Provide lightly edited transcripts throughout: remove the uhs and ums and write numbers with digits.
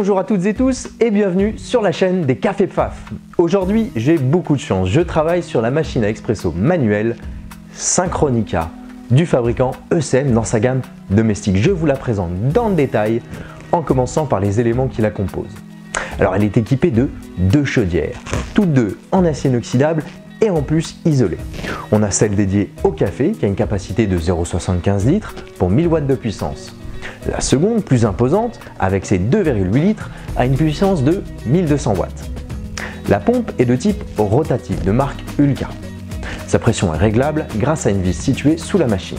Bonjour à toutes et tous et bienvenue sur la chaîne des Cafés Pfaff. Aujourd'hui, j'ai beaucoup de chance. Je travaille sur la machine à expresso manuelle Synchronica du fabricant ECM dans sa gamme domestique. Je vous la présente dans le détail en commençant par les éléments qui la composent. Alors, elle est équipée de deux chaudières, toutes deux en acier inoxydable et en plus isolées. On a celle dédiée au café qui a une capacité de 0,75 litres pour 1000 watts de puissance. La seconde, plus imposante, avec ses 2,8 litres, a une puissance de 1200 watts. La pompe est de type rotatif de marque Ulka. Sa pression est réglable grâce à une vis située sous la machine.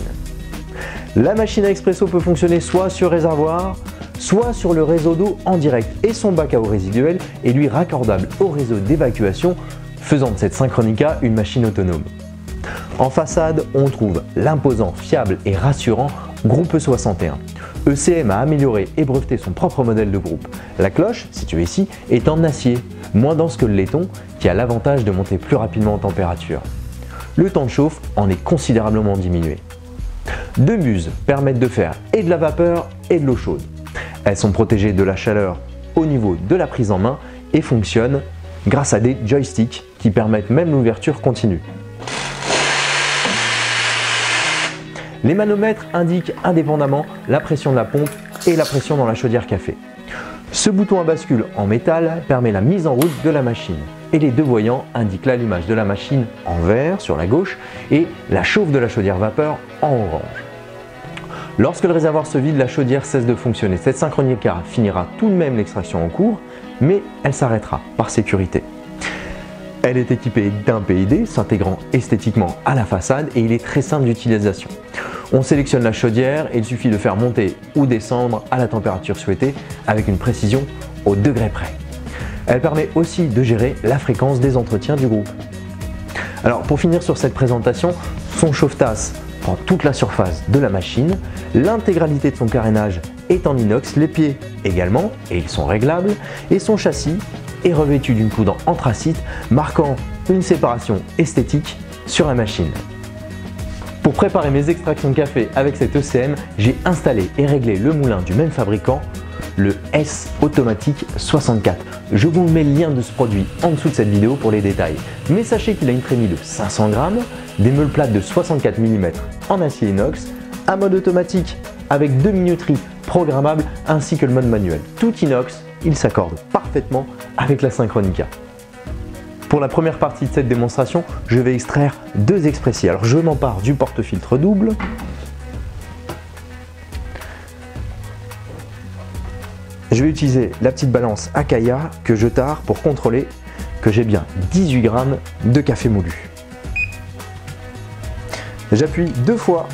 La machine à expresso peut fonctionner soit sur réservoir, soit sur le réseau d'eau en direct et son bac à eau résiduel est lui raccordable au réseau d'évacuation, faisant de cette Synchronica une machine autonome. En façade, on trouve l'imposant, fiable et rassurant Groupe E61. ECM a amélioré et breveté son propre modèle de groupe. La cloche, située ici, est en acier, moins dense que le laiton, qui a l'avantage de monter plus rapidement en température. Le temps de chauffe en est considérablement diminué. Deux buses permettent de faire et de la vapeur et de l'eau chaude. Elles sont protégées de la chaleur au niveau de la prise en main et fonctionnent grâce à des joysticks qui permettent même l'ouverture continue. Les manomètres indiquent indépendamment la pression de la pompe et la pression dans la chaudière café. Ce bouton à bascule en métal permet la mise en route de la machine et les deux voyants indiquent l'allumage de la machine en vert sur la gauche et la chauffe de la chaudière vapeur en orange. Lorsque le réservoir se vide, la chaudière cesse de fonctionner. Cette Synchronica finira tout de même l'extraction en cours, mais elle s'arrêtera par sécurité. Elle est équipée d'un PID s'intégrant esthétiquement à la façade et il est très simple d'utilisation. On sélectionne la chaudière et il suffit de faire monter ou descendre à la température souhaitée avec une précision au degré près. Elle permet aussi de gérer la fréquence des entretiens du groupe. Alors pour finir sur cette présentation, son chauffe-tasse prend toute la surface de la machine, l'intégralité de son carénage est en inox, les pieds également et ils sont réglables et son châssis est revêtu d'une poudre anthracite marquant une séparation esthétique sur la machine. Pour préparer mes extractions de café avec cette ECM, j'ai installé et réglé le moulin du même fabricant, le S Automatique 64. Je vous mets le lien de ce produit en dessous de cette vidéo pour les détails. Mais sachez qu'il a une trémie de 500 grammes, des meules plates de 64 mm en acier inox, un mode automatique avec deux minuteries programmables ainsi que le mode manuel. Tout inox, il s'accorde parfaitement avec la Synchronica. Pour la première partie de cette démonstration, je vais extraire deux expressiers. Alors je m'empare du porte-filtre double. Je vais utiliser la petite balance Akaya que je tare pour contrôler que j'ai bien 18 grammes de café moulu. J'appuie deux fois.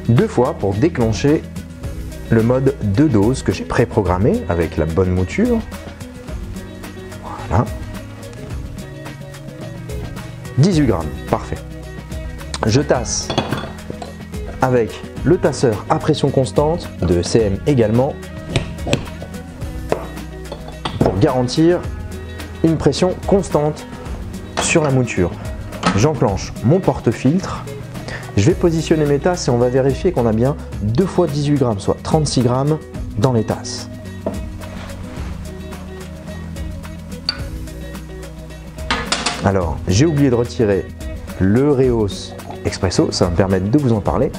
Deux fois pour déclencher le mode de dose que j'ai préprogrammé avec la bonne mouture. Voilà. 18 grammes, parfait. Je tasse avec le tasseur à pression constante de ECM également pour garantir une pression constante sur la mouture. J'enclenche mon porte-filtre. Je vais positionner mes tasses et on va vérifier qu'on a bien 2 fois 18 grammes, soit 36 grammes dans les tasses. Alors, j'ai oublié de retirer le réhausse expresso, ça va me permettre de vous en parler.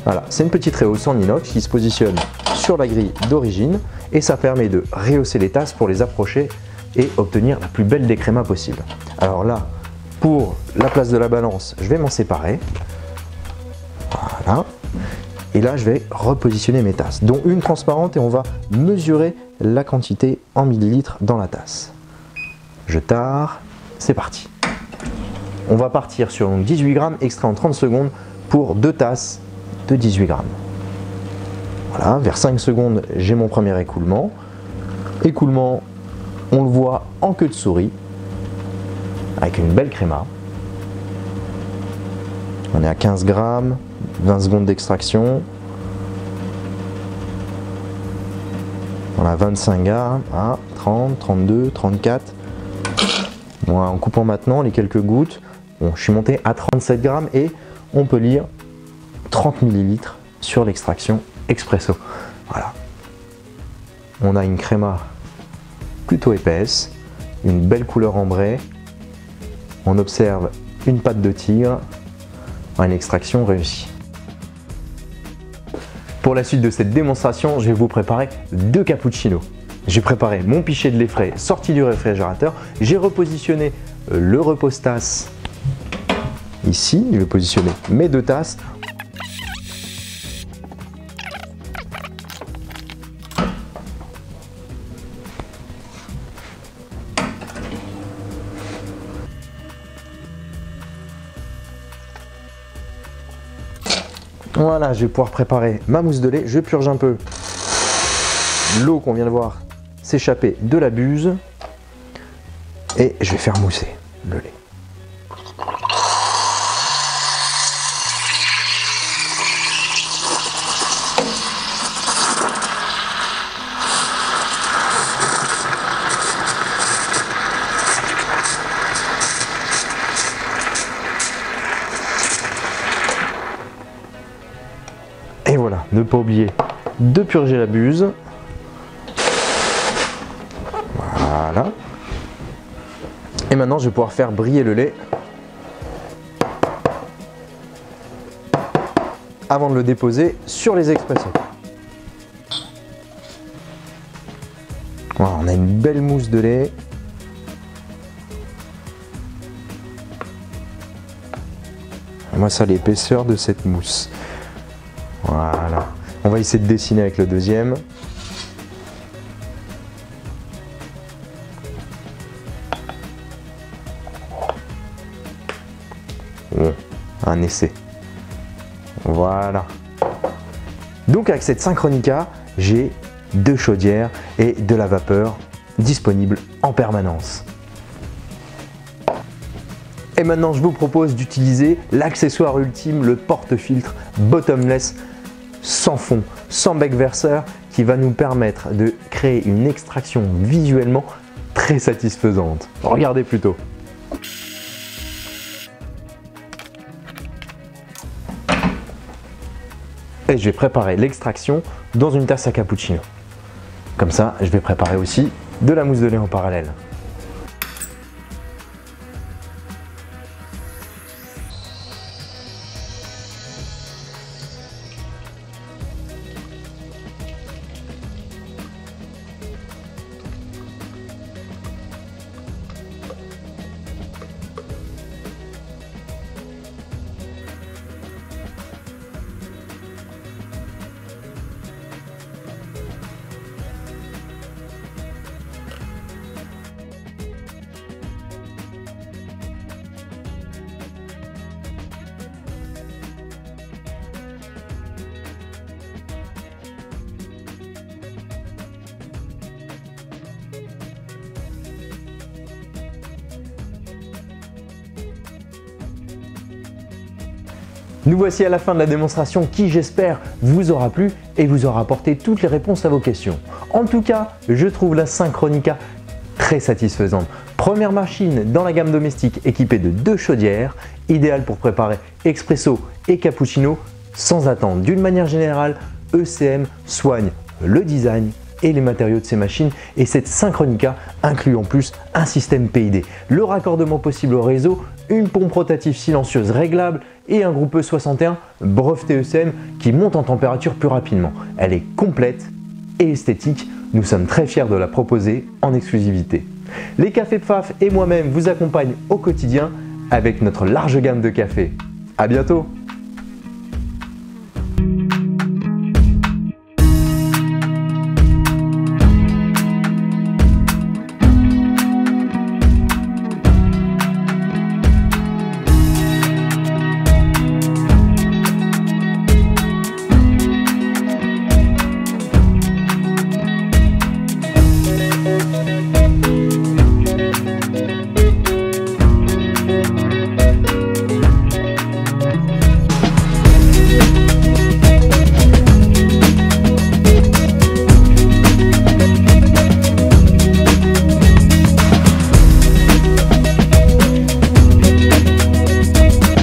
Voilà, c'est une petite réhausse en inox qui se positionne sur la grille d'origine et ça permet de rehausser les tasses pour les approcher et obtenir la plus belle décréma possible. Alors là, pour la place de la balance, je vais m'en séparer. Voilà. Et là, je vais repositionner mes tasses, dont une transparente et on va mesurer la quantité en millilitres dans la tasse. Je tare, c'est parti. On va partir sur 18 grammes extrait en 30 secondes pour deux tasses de 18 grammes. Voilà, vers 5 secondes, j'ai mon premier écoulement. Écoulement, on le voit en queue de souris, avec une belle créma. On est à 15 grammes. 20 secondes d'extraction. On a 25 grammes, 30, 32, 34. Bon, en coupant maintenant les quelques gouttes, bon, je suis monté à 37 grammes et on peut lire 30 ml sur l'extraction expresso. Voilà. On a une créma plutôt épaisse, une belle couleur ambrée. On observe une patte de tigre, une extraction réussie. Pour la suite de cette démonstration, je vais vous préparer 2 cappuccinos. J'ai préparé mon pichet de lait frais sorti du réfrigérateur. J'ai repositionné le repose-tasse ici. Je vais positionner mes 2 tasses. Voilà, je vais pouvoir préparer ma mousse de lait. Je purge un peu l'eau qu'on vient de voir s'échapper de la buse et je vais faire mousser le lait. Et voilà, ne pas oublier de purger la buse. Voilà. Et maintenant, je vais pouvoir faire briller le lait avant de le déposer sur les expressos. Voilà, on a une belle mousse de lait. Moi, ça, l'épaisseur de cette mousse. Voilà. On va essayer de dessiner avec le deuxième. Bon, un essai. Voilà. Donc avec cette Synchronica, j'ai 2 chaudières et de la vapeur disponible en permanence. Et maintenant, je vous propose d'utiliser l'accessoire ultime, le porte-filtre bottomless sans fond, sans bec verseur, qui va nous permettre de créer une extraction visuellement très satisfaisante. Regardez plutôt. Et je vais préparer l'extraction dans une tasse à cappuccino. Comme ça, je vais préparer aussi de la mousse de lait en parallèle. Nous voici à la fin de la démonstration qui, j'espère, vous aura plu et vous aura apporté toutes les réponses à vos questions. En tout cas, je trouve la Synchronica très satisfaisante. Première machine dans la gamme domestique équipée de 2 chaudières, idéale pour préparer expresso et cappuccino sans attendre. D'une manière générale, ECM soigne le design et les matériaux de ces machines, et cette Synchronica inclut en plus un système PID, le raccordement possible au réseau, une pompe rotative silencieuse réglable et un groupe E61 breveté ECM qui monte en température plus rapidement. Elle est complète et esthétique, nous sommes très fiers de la proposer en exclusivité. Les Cafés Pfaff et moi-même vous accompagnent au quotidien avec notre large gamme de cafés. À bientôt!